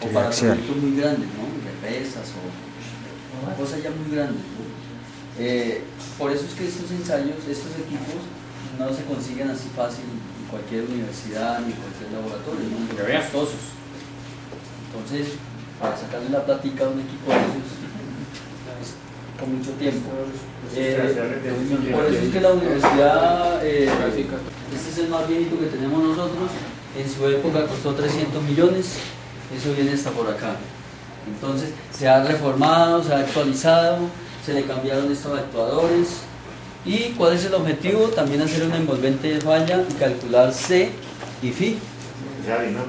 o para proyectos muy grandes, ¿no? Represas o cosas ya muy grandes, ¿no? Por eso es que estos ensayos, estos equipos no se consiguen así fácil en cualquier universidad ni en cualquier laboratorio, ¿no? Son costosos. Entonces, para sacarle la plática a un equipo de esos es con mucho tiempo. Por eso es que la universidad, este es el más viejito que tenemos nosotros, en su época costó 300 millones, eso viene hasta por acá. Entonces se ha reformado, se ha actualizado, se le cambiaron estos actuadores. ¿Y cuál es el objetivo? También hacer una envolvente de falla y calcular C y Φ,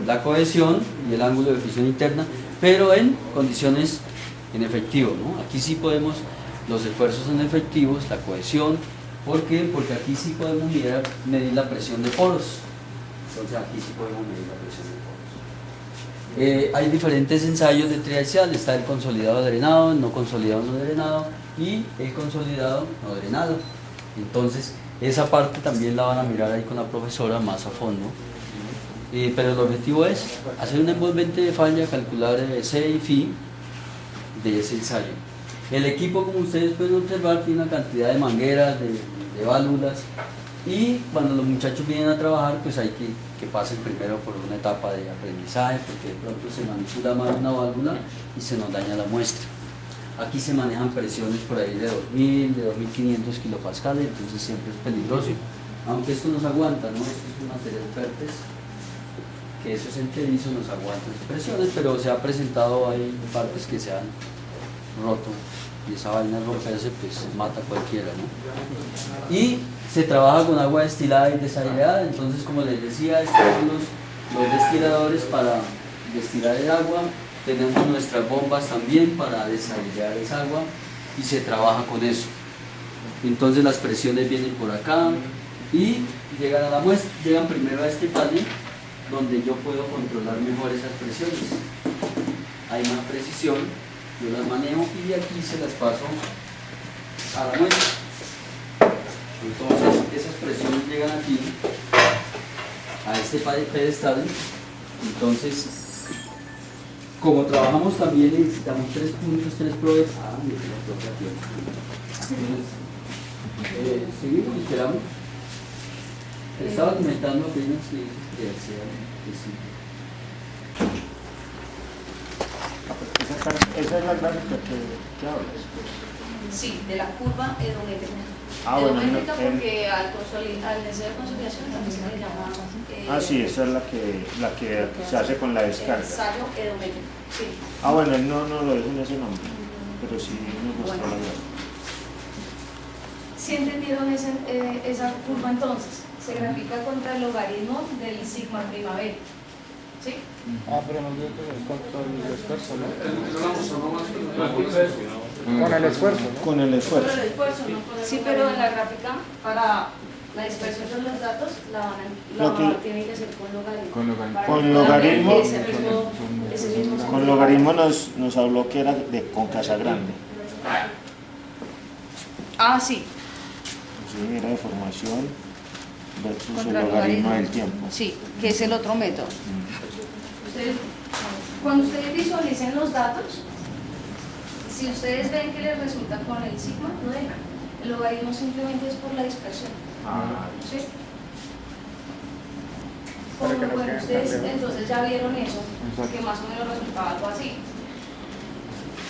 la cohesión y el ángulo de fricción interna, pero en condiciones en efectivo, ¿no? Aquí sí podemos, los esfuerzos son efectivos, la cohesión. ¿Por qué? Porque aquí sí podemos medir la presión de poros. Entonces aquí sí podemos medir la presión de poros. Hay diferentes ensayos de triaxial, está el consolidado drenado, el no consolidado no drenado y el consolidado no drenado. Entonces esa parte también la van a mirar ahí con la profesora más a fondo. Pero el objetivo es hacer un envolvente de falla, calcular C y Φ de ese ensayo. El equipo, como ustedes pueden observar, tiene una cantidad de mangueras, de válvulas, y cuando los muchachos vienen a trabajar, pues hay que pasen primero por una etapa de aprendizaje, porque de pronto se manipula mal una válvula y se nos daña la muestra. Aquí se manejan presiones por ahí de 2000, de 2500 kilopascales, entonces siempre es peligroso, aunque esto nos aguanta, ¿no? Esto es un material Pertex, que eso es enterizo, nos aguanta las presiones, pero se ha presentado, hay partes que se han roto, y esa vaina romperse pues mata a cualquiera, ¿no? Y se trabaja con agua destilada y desaireada. Entonces, como les decía, estos son los destiladores para destilar el agua. Tenemos nuestras bombas también para desairear esa agua y se trabaja con eso. Entonces las presiones vienen por acá y llegan a la muestra, llegan primero a este panel donde yo puedo controlar mejor esas presiones. Hay más precisión, yo las manejo y de aquí se las paso a la muestra. Entonces esas presiones llegan aquí a este pedestal. Entonces, como trabajamos también necesitamos 3 puntos, 3 pruebas. Seguimos y esperamos. Estaba comentando apenas que sí. Esa es la gráfica que hablas. Sí, de la curva edométrica. Bueno, Edométrica porque al ensayo de consolidación también se le llama... sí, esa es la que se hace con la descarga. Ensayo edométrico, sí. Bueno, él no lo dijo en ese nombre, pero sí nos mostró la gráfica. ¿Sí entendieron esa curva entonces? Se grafica contra el logaritmo del sigma primavera. ¿Sí? Pero no digo que es contra el esfuerzo, ¿no? Con el esfuerzo, ¿no? Con el esfuerzo. Con el esfuerzo, ¿no? Sí, pero en la gráfica, para la dispersión de los datos, tiene que ser con logaritmo. Con logaritmo. Ese mismo Con logaritmo nos habló que era con Casagrande. Sí. Sí, era deformación versus Contra el logaritmo del tiempo. Sí, que es el otro método. Cuando ustedes visualicen los datos, si ustedes ven que les resulta con el sigma, no dejan. El logaritmo simplemente es por la dispersión. ¿Sí? Bueno, ustedes entonces ya vieron eso, que más o menos resultaba algo así.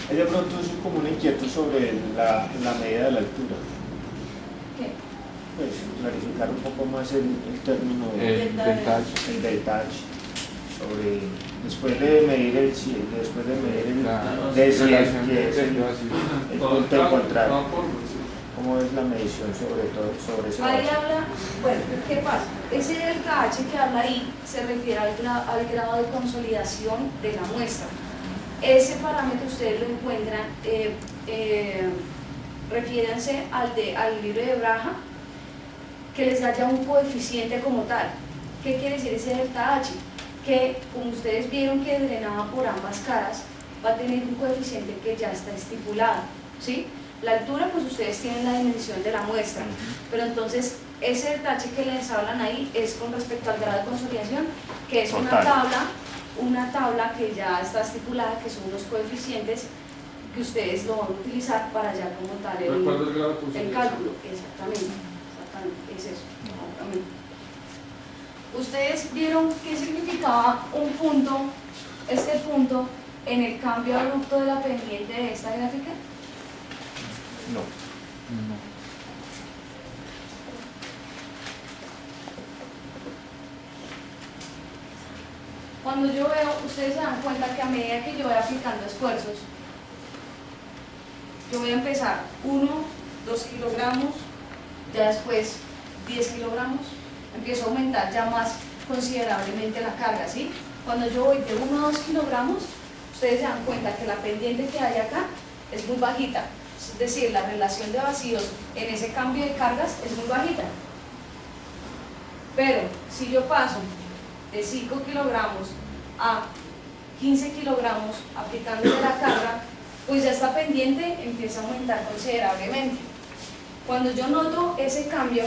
Hay de pronto es como una inquietud sobre la medida de la altura. ¿Qué? Pues clarificar un poco más el término El detach. Sobre después de medir el desierto, que es el punto de encontrar. ¿Cómo es la medición sobre ese Ahí vaso? habla, bueno, ¿qué pasa? Ese delta H que habla ahí se refiere al grado de consolidación de la muestra. Ese parámetro ustedes lo encuentran, refiéranse al libro de Braha, que les haya un coeficiente como tal. ¿Qué quiere decir ese delta H? Que como ustedes vieron que drenaba por ambas caras, va a tener un coeficiente que ya está estipulado, ¿sí? La altura, pues ustedes tienen la dimensión de la muestra, pero entonces ese delta H que les hablan ahí es con respecto al grado de consolidación, que es una tabla una tabla que ya está estipulada, que son los coeficientes que ustedes lo van a utilizar para ya como tal el cálculo. Exactamente, es eso, exactamente. Ustedes vieron qué significaba un punto, este punto, en el cambio abrupto de la pendiente de esta gráfica. No. Cuando yo veo, ustedes se dan cuenta que a medida que yo voy aplicando esfuerzos, yo voy a empezar 1, 2 kilogramos, ya después 10 kilogramos, empiezo a aumentar ya más considerablemente la carga, ¿sí? Cuando yo voy de 1 a 2 kilogramos, ustedes se dan cuenta que la pendiente que hay acá es muy bajita, es decir, la relación de vacíos en ese cambio de cargas es muy bajita. Pero si yo paso de 5 kilogramos a 15 kilogramos aplicándole la carga, pues ya esta pendiente empieza a aumentar considerablemente. Cuando yo noto ese cambio,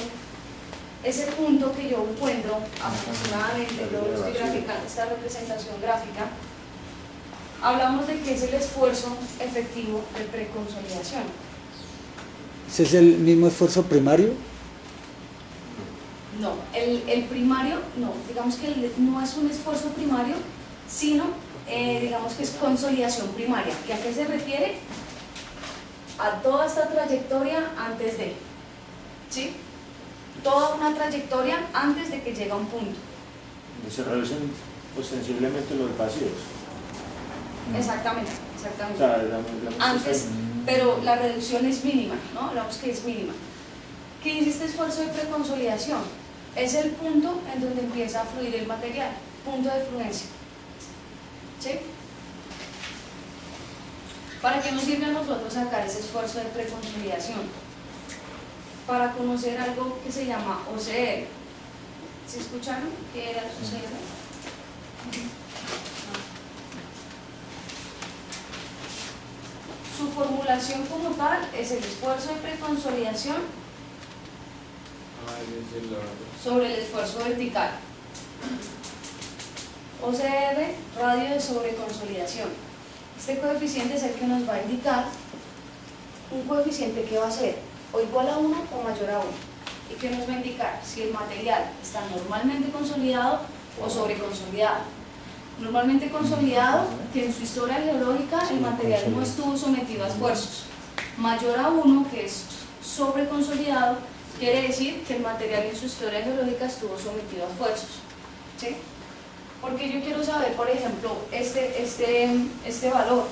ese punto que yo encuentro aproximadamente, yo estoy graficando esta representación gráfica, hablamos de que es el esfuerzo efectivo de preconsolidación. ¿Ese es el mismo esfuerzo primario? No, el primario, no, digamos que no es un esfuerzo primario, sino digamos que es consolidación primaria. ¿Y a qué se refiere? A toda esta trayectoria antes de, ¿sí? Toda una trayectoria antes de que llegue a un punto. Se reducen ostensiblemente los vacíos. Exactamente, exactamente. O sea, antes, pero la reducción es mínima, ¿no? Hablamos que es mínima. ¿Qué dice este esfuerzo de preconsolidación? Es el punto en donde empieza a fluir el material, punto de fluencia. ¿Sí? ¿Para qué nos sirve a nosotros sacar ese esfuerzo de preconsolidación? Para conocer algo que se llama OCR. ¿Sí escucharon qué era el OCR? Su formulación como tal es el esfuerzo de preconsolidación sobre el esfuerzo vertical. OCR, radio de sobreconsolidación. Este coeficiente es el que nos va a indicar un coeficiente que va a ser o igual a 1 o mayor a 1. ¿Y que nos va a indicar? Si el material está normalmente consolidado o sobreconsolidado. Normalmente consolidado, que en su historia geológica el material no estuvo sometido a esfuerzos. Mayor a 1, que es sobreconsolidado, quiere decir que el material en su historia geológica estuvo sometido a esfuerzos. ¿Sí? Porque yo quiero saber, por ejemplo, este valor,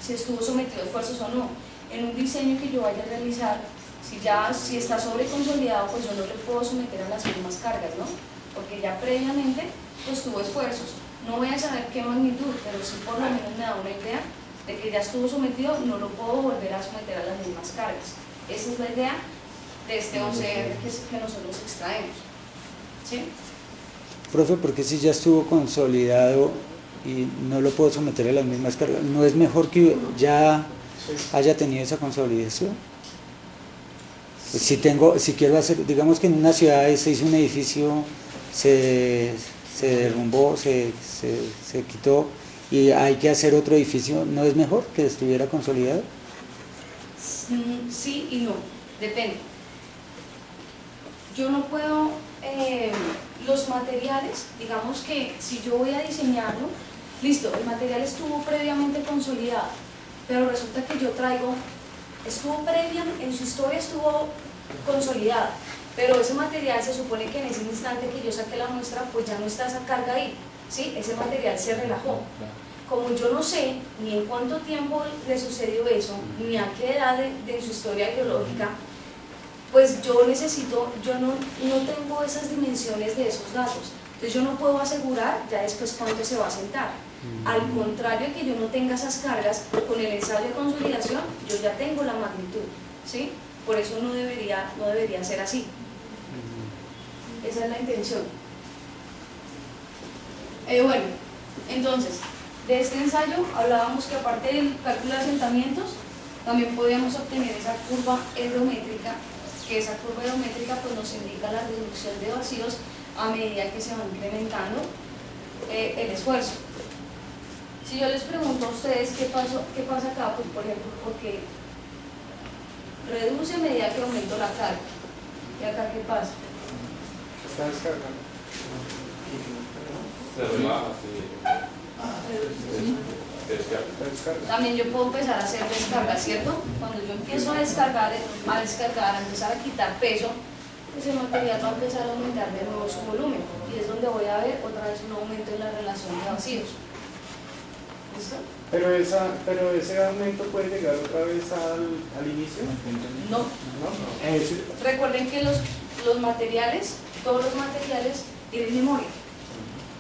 si estuvo sometido a esfuerzos o no. En un diseño que yo vaya a realizar, si está sobreconsolidado, pues yo no le puedo someter a las mismas cargas, ¿no? Porque ya previamente pues tuvo esfuerzos. No voy a saber qué magnitud, pero sí por lo menos me da una idea de que ya estuvo sometido, no lo puedo volver a someter a las mismas cargas. Esa es la idea de este OCR que nosotros extraemos. ¿Sí? Profe, ¿por qué si ya estuvo consolidado y no lo puedo someter a las mismas cargas? ¿No es mejor que ya haya tenido esa consolidación? Pues si quiero hacer, digamos que en una ciudad se hizo un edificio, se derrumbó, se quitó y hay que hacer otro edificio, ¿no es mejor que estuviera consolidado? Sí y no, depende. Yo no puedo, los materiales, digamos que si yo voy a diseñarlo, listo, el material estuvo previamente consolidado, pero resulta que yo traigo, en su historia estuvo consolidado, pero ese material se supone que en ese instante que yo saqué la muestra, pues ya no está esa carga ahí, ¿sí? Ese material se relajó. Como yo no sé ni en cuánto tiempo le sucedió eso, ni a qué edad de su historia geológica, pues yo no tengo esas dimensiones de esos datos. Entonces yo no puedo asegurar ya después cuánto se va a sentar. Al contrario que yo no tenga esas cargas, con el ensayo de consolidación yo ya tengo la magnitud, ¿sí? Por eso no debería ser así. Esa es la intención. Bueno, entonces, de este ensayo hablábamos que aparte del cálculo de asentamientos, también podíamos obtener esa curva edrométrica, que esa curva edrométrica pues, nos indica la reducción de vacíos a medida que se va incrementando el esfuerzo. Si yo les pregunto a ustedes qué pasa acá, pues por ejemplo, porque reduce a medida que aumento la carga. ¿Y acá qué pasa? Se está descargando. Se relaja, sí. También yo puedo empezar a hacer descarga, ¿cierto? Cuando yo empiezo a descargar, a empezar a quitar peso, pues el material va a empezar a aumentar de nuevo su volumen y es donde voy a ver otra vez un aumento en la relación de vacíos. ¿Listo? Pero ese aumento puede llegar otra vez al inicio. No. ¿No? Recuerden que los materiales, todos los materiales tienen memoria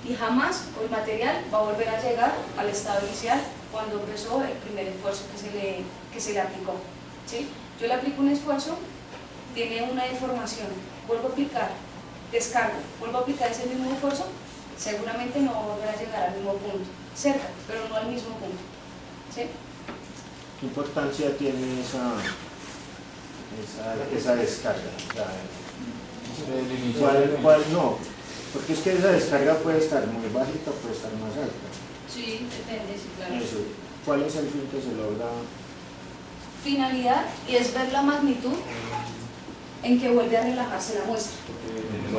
y jamás el material va a volver a llegar al estado inicial cuando empezó el primer esfuerzo que se le aplicó. ¿Sí? Yo le aplico un esfuerzo, tiene una deformación, vuelvo a aplicar, descargo, vuelvo a aplicar ese mismo esfuerzo, seguramente no va a volver a llegar al mismo punto, cerca, pero no al mismo punto. ¿Sí? ¿Qué importancia tiene esa descarga? O sea, ¿cuál no? Porque es que esa descarga puede estar muy bajita, puede estar más alta. Sí, depende, sí, claro. Eso. ¿Cuál es el fin que se logra? Finalidad, y es ver la magnitud en que vuelve a relajarse la muestra.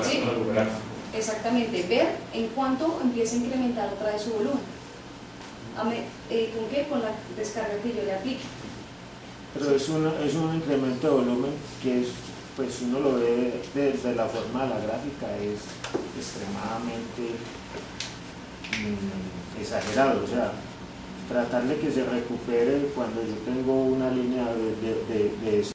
¿Sí? Exactamente, ver en cuánto empieza a incrementar otra vez su volumen. ¿Con qué? Con la descarga que yo le aplique. Pero es un incremento de volumen que es, pues si uno lo ve desde la forma de la gráfica, es extremadamente exagerado. O sea, tratar de que se recupere cuando yo tengo una línea de